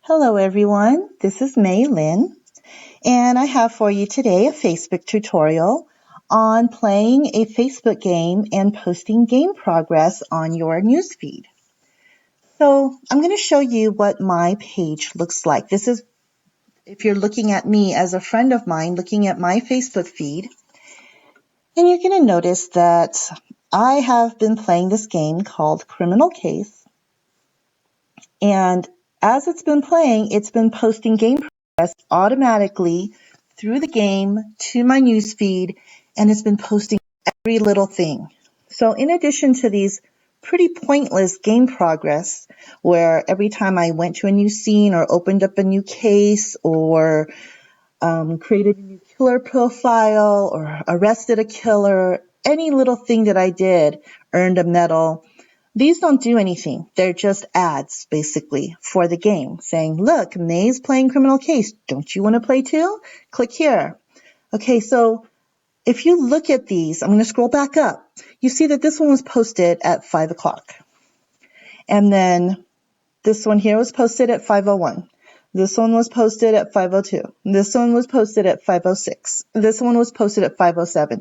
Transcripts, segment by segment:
Hello everyone, this is May Lynn, and I have for you today a Facebook tutorial on playing a Facebook game and posting game progress on your newsfeed. So I'm going to show you what my page looks like. This is if you're looking at me as a friend of mine looking at my Facebook feed, and you're going to notice that I have been playing this game called Criminal Case, and as it's been playing, it's been posting game progress automatically through the game to my newsfeed, and it's been posting every little thing. So in addition to these pretty pointless game progress, where every time I went to a new scene or opened up a new case or created a new killer profile or arrested a killer, any little thing that I did earned a medal. These don't do anything. They're just ads, basically, for the game, saying, look, May's playing Criminal Case. Don't you want to play too? Click here. Okay, so if you look at these, I'm going to scroll back up. You see that this one was posted at 5 o'clock. And then this one here was posted at 5:01. This one was posted at 5:02. This one was posted at 5:06. This one was posted at 5:07.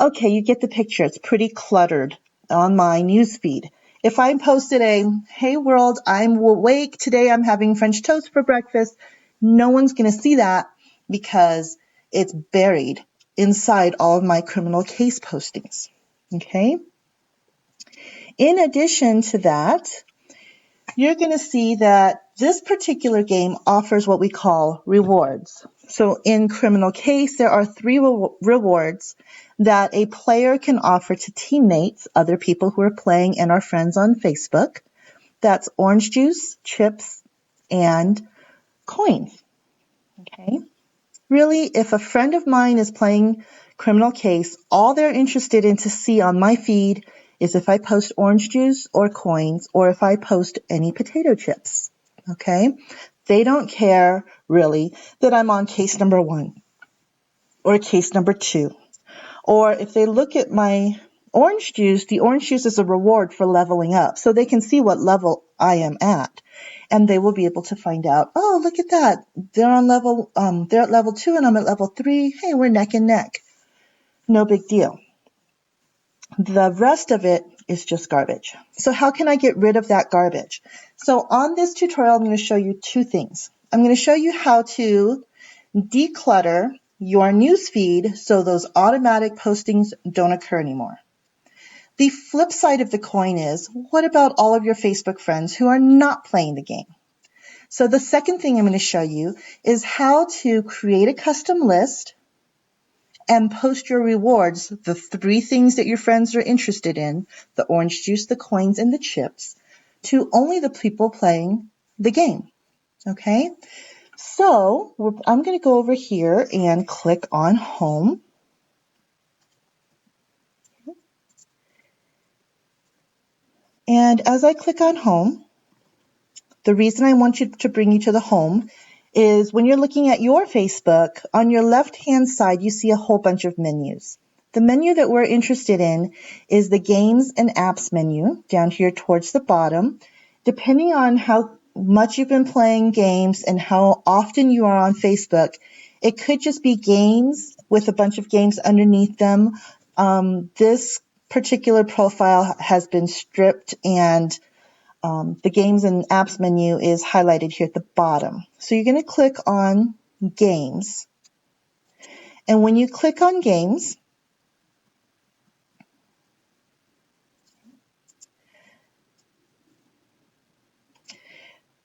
Okay, you get the picture. It's pretty cluttered on my newsfeed. If I posted hey world, I'm awake, today I'm having French toast for breakfast, no one's going to see that because it's buried inside all of my criminal case postings. Okay? In addition to that, you're going to see that this particular game offers what we call rewards. So in Criminal Case, there are 3 rewards that a player can offer to teammates, other people who are playing and are friends on Facebook. That's orange juice, chips, and coins. Okay? Really, if a friend of mine is playing Criminal Case, all they're interested in to see on my feed is if I post orange juice or coins or if I post any potato chips. Okay? They don't care, really, that I'm on case number 1 or case number 2. Or if they look at my orange juice, the orange juice is a reward for leveling up. So they can see what level I am at. And they will be able to find out, oh, look at that. They're at level 2 and I'm at level 3. Hey, we're neck and neck. No big deal. The rest of it is just garbage. So how can I get rid of that garbage? So on this tutorial, I'm going to show you 2 things. I'm going to show you how to declutter your newsfeed so those automatic postings don't occur anymore. The flip side of the coin is, what about all of your Facebook friends who are not playing the game? So the second thing I'm going to show you is how to create a custom list and post your rewards, the 3 things that your friends are interested in, the orange juice, the coins, and the chips, to only the people playing the game. Okay? So I'm going to go over here and click on Home. And as I click on Home, the reason I want to bring you to the Home is when you're looking at your Facebook, on your left-hand side, you see a whole bunch of menus. The menu that we're interested in is the Games and Apps menu down here towards the bottom. Depending on how much you've been playing games and how often you are on Facebook, it could just be games with a bunch of games underneath them. This particular profile has been stripped and the Games and Apps menu is highlighted here at the bottom. So you're going to click on Games. And when you click on Games,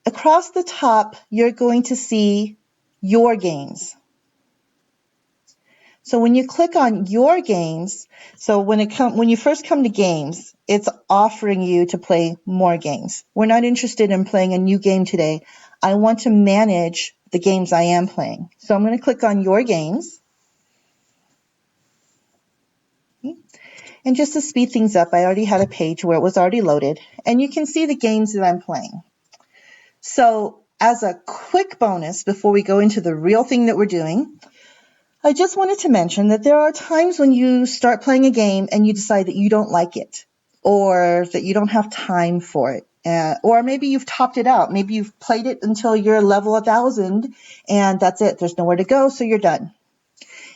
across the top, you're going to see Your Games. So when you click on Your Games, so when you first come to Games, it's offering you to play more games. We're not interested in playing a new game today. I want to manage the games I am playing. So I'm going to click on Your Games. And just to speed things up, I already had a page where it was already loaded, and you can see the games that I'm playing. So as a quick bonus, before we go into the real thing that we're doing, I just wanted to mention that there are times when you start playing a game and you decide that you don't like it or that you don't have time for it. Or maybe you've topped it out. Maybe you've played it until you're level 1,000 and that's it. There's nowhere to go, so you're done.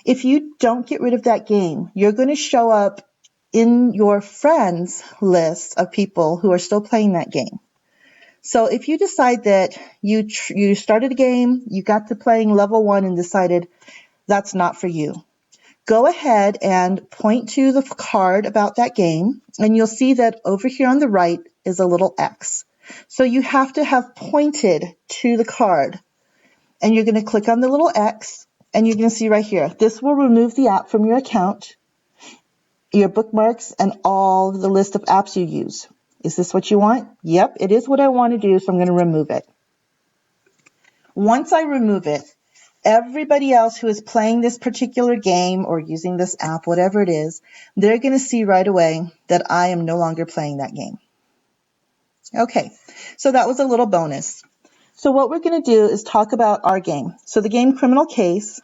If you don't get rid of that game, you're going to show up in your friends list of people who are still playing that game. So if you decide that you started a game, you got to playing level 1 and decided that's not for you, go ahead and point to the card about that game, and you'll see that over here on the right is a little X. So you have to have pointed to the card, and you're going to click on the little X, and you're going to see right here. This will remove the app from your account, your bookmarks, and all the list of apps you use. Is this what you want? Yep, it is what I want to do, so I'm going to remove it. Once I remove it, everybody else who is playing this particular game or using this app, whatever it is, they're going to see right away that I am no longer playing that game. Okay, so that was a little bonus. So what we're going to do is talk about our game. So the game Criminal Case,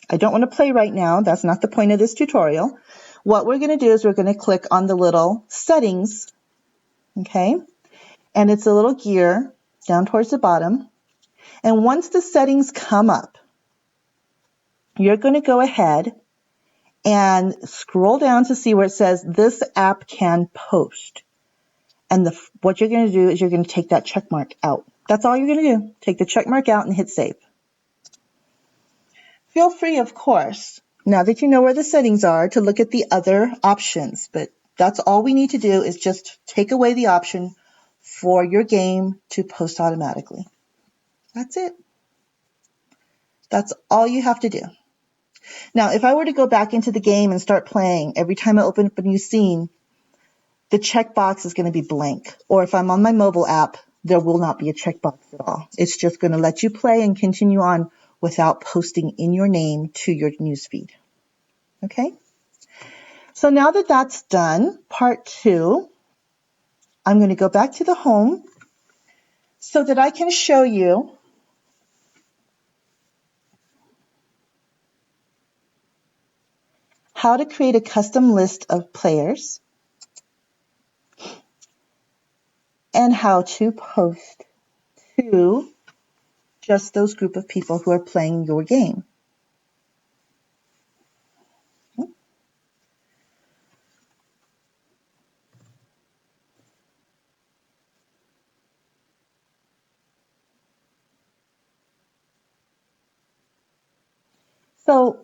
I don't want to play right now. That's not the point of this tutorial. What we're going to do is we're going to click on the little settings, okay? And it's a little gear down towards the bottom. And once the settings come up, you're going to go ahead and scroll down to see where it says this app can post. And what you're going to do is you're going to take that check mark out. That's all you're going to do. Take the check mark out and hit save. Feel free, of course, now that you know where the settings are, to look at the other options. But that's all we need to do is just take away the option for your game to post automatically. That's it. That's all you have to do. Now, if I were to go back into the game and start playing, every time I open up a new scene, the checkbox is going to be blank. Or if I'm on my mobile app, there will not be a checkbox at all. It's just going to let you play and continue on without posting in your name to your newsfeed. Okay? So now that that's done, part 2, I'm going to go back to the home so that I can show you how to create a custom list of players and how to post to just those group of people who are playing your game. So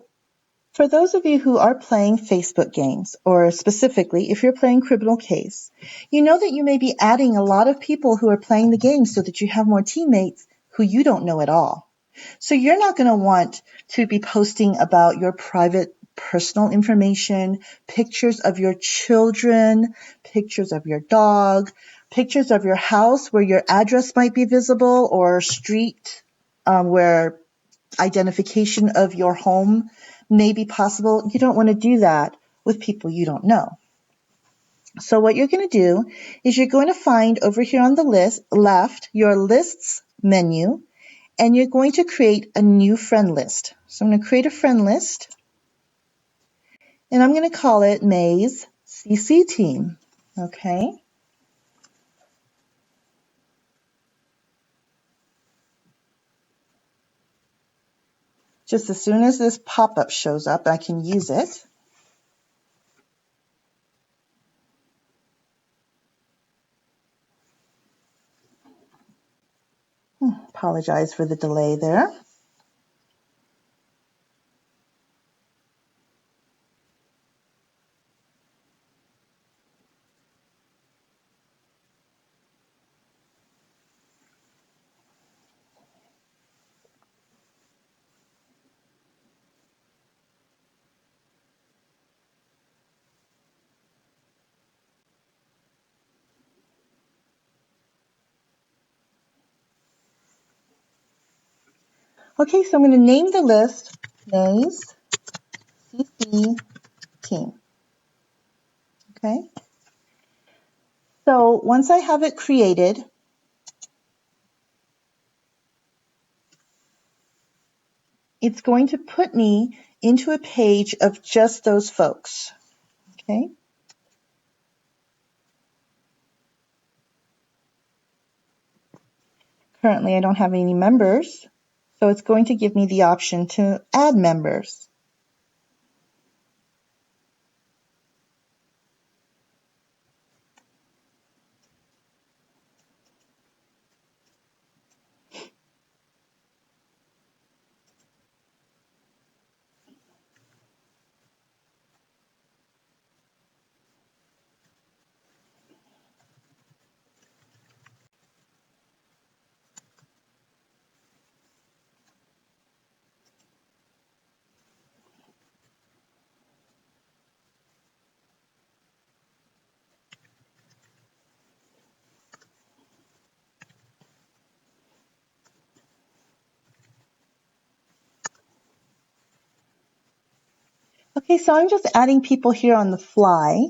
for those of you who are playing Facebook games, or specifically if you're playing Criminal Case, you know that you may be adding a lot of people who are playing the game so that you have more teammates who you don't know at all. So you're not going to want to be posting about your private personal information, pictures of your children, pictures of your dog, pictures of your house where your address might be visible, or street where identification of your home may be possible. You don't want to do that with people you don't know. So what you're going to do is you're going to find over here on the left your lists menu, and you're going to create a new friend list. So I'm going to create a friend list, and I'm going to call it May's CC Team. Okay. Just as soon as this pop-up shows up, I can use it. Apologize for the delay there. Okay, so I'm going to name the list May's CC Team. Okay. So once I have it created, it's going to put me into a page of just those folks. Okay. Currently, I don't have any members, so it's going to give me the option to add members. Okay, so I'm just adding people here on the fly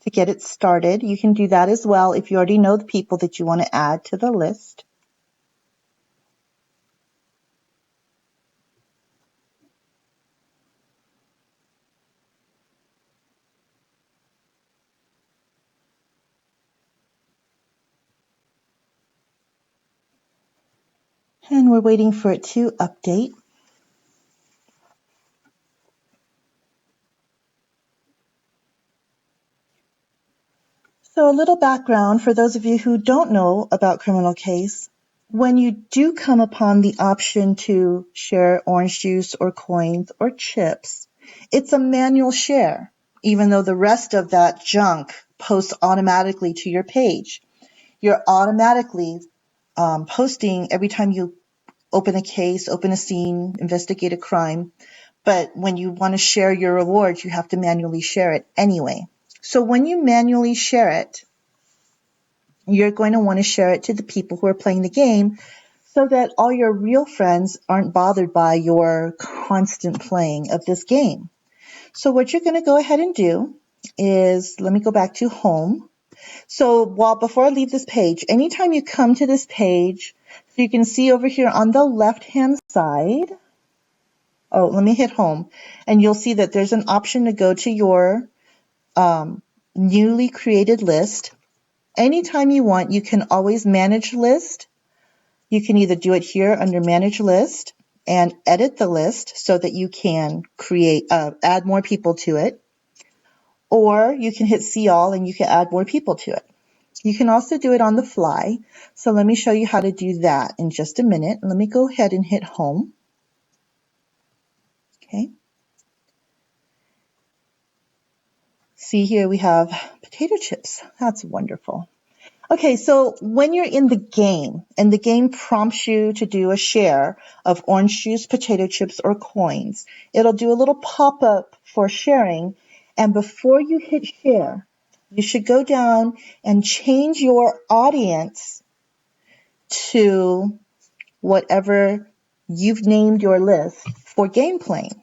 to get it started. You can do that as well if you already know the people that you want to add to the list. And we're waiting for it to update. So a little background for those of you who don't know about Criminal Case. When you do come upon the option to share orange juice or coins or chips, it's a manual share, even though the rest of that junk posts automatically to your page. You're automatically posting every time you open a case, open a scene, investigate a crime. But when you want to share your rewards, you have to manually share it anyway. So when you manually share it, you're going to want to share it to the people who are playing the game so that all your real friends aren't bothered by your constant playing of this game. So what you're going to go ahead and do is, let me go back to home. So before I leave this page, anytime you come to this page, so you can see over here on the left-hand side, let me hit home, and you'll see that there's an option to go to your newly created list. Anytime you want, you can always manage list. You can either do it here under manage list and edit the list so that you can add more people to it, or you can hit see all and you can add more people to it. You can also do it on the fly. So let me show you how to do that in just a minute. Let me go ahead and hit home. Okay. See here we have potato chips. That's wonderful. Okay, so when you're in the game and the game prompts you to do a share of orange juice, potato chips, or coins, it'll do a little pop-up for sharing. And before you hit share, you should go down and change your audience to whatever you've named your list for game playing.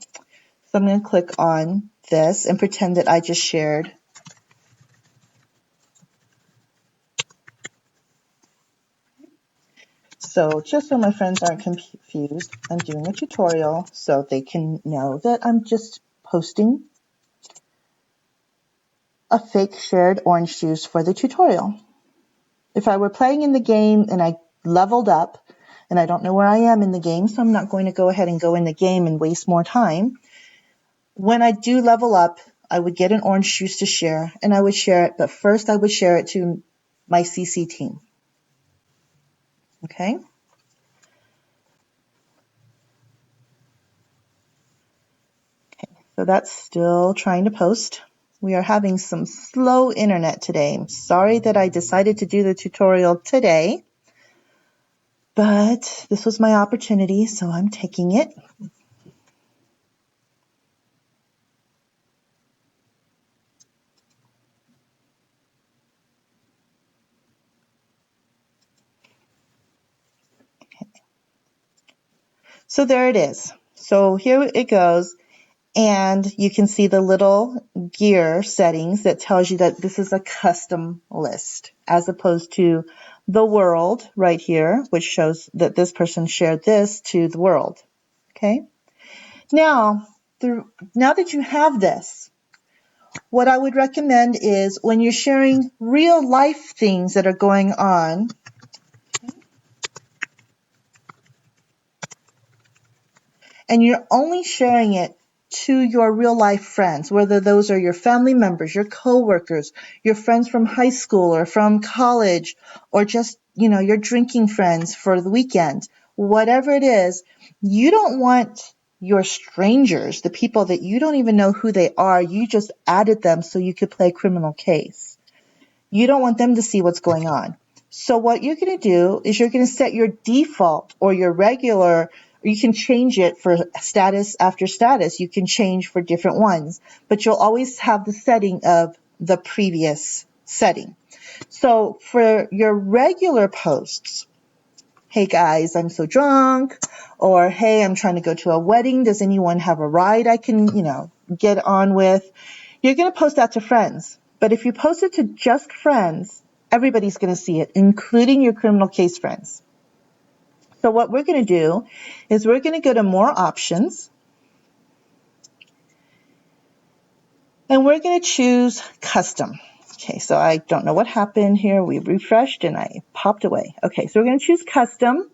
So I'm going to click on this and pretend that I just shared. So just so my friends aren't confused, I'm doing a tutorial so they can know that I'm just posting a fake shared orange juice for the tutorial. If I were playing in the game and I leveled up, and I don't know where I am in the game, so I'm not going to go ahead and go in the game and waste more time. When I do level up, I would get an orange juice to share, and I would share it, but first I would share it to my CC team. Okay? So that's still trying to post. We are having some slow internet today. I'm sorry that I decided to do the tutorial today, but this was my opportunity, so I'm taking it. So there it is. So here it goes. And you can see the little gear settings that tells you that this is a custom list as opposed to the world right here, which shows that this person shared this to the world. Okay. Now that you have this, what I would recommend is when you're sharing real life things that are going on, and you're only sharing it to your real life friends, whether those are your family members, your coworkers, your friends from high school or from college, or just, your drinking friends for the weekend, whatever it is, you don't want your strangers, the people that you don't even know who they are, you just added them so you could play a criminal case. You don't want them to see what's going on. So what you're going to do is you're going to set your default or your regular, or you can change it for status after status. You can change for different ones, but you'll always have the setting of the previous setting. So for your regular posts, hey guys, I'm so drunk, or hey, I'm trying to go to a wedding. Does anyone have a ride I can, get on with? You're going to post that to friends. But if you post it to just friends, everybody's going to see it, including your criminal case friends. So what we're going to do is we're going to go to more options. And we're going to choose custom. Okay, so I don't know what happened here. We refreshed and I popped away. Okay, so we're going to choose custom.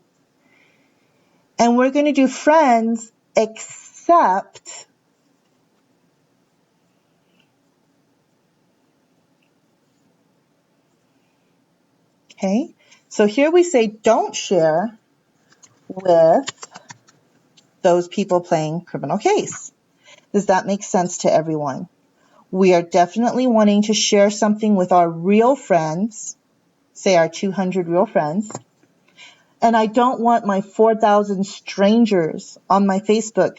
And we're going to do friends except okay, so here we say don't share with those people playing criminal case. Does that make sense to everyone? We are definitely wanting to share something with our real friends, say our 200 real friends. And I don't want my 4,000 strangers on my Facebook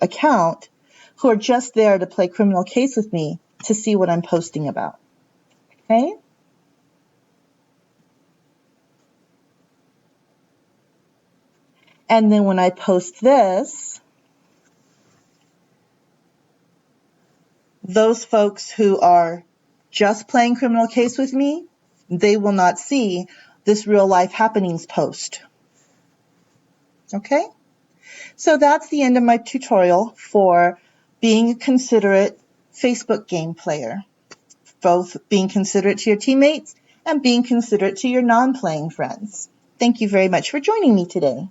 account who are just there to play criminal case with me to see what I'm posting about. Okay? And then when I post this, those folks who are just playing criminal case with me, they will not see this real life happenings post. Okay? So that's the end of my tutorial for being a considerate Facebook game player. Both being considerate to your teammates and being considerate to your non-playing friends. Thank you very much for joining me today.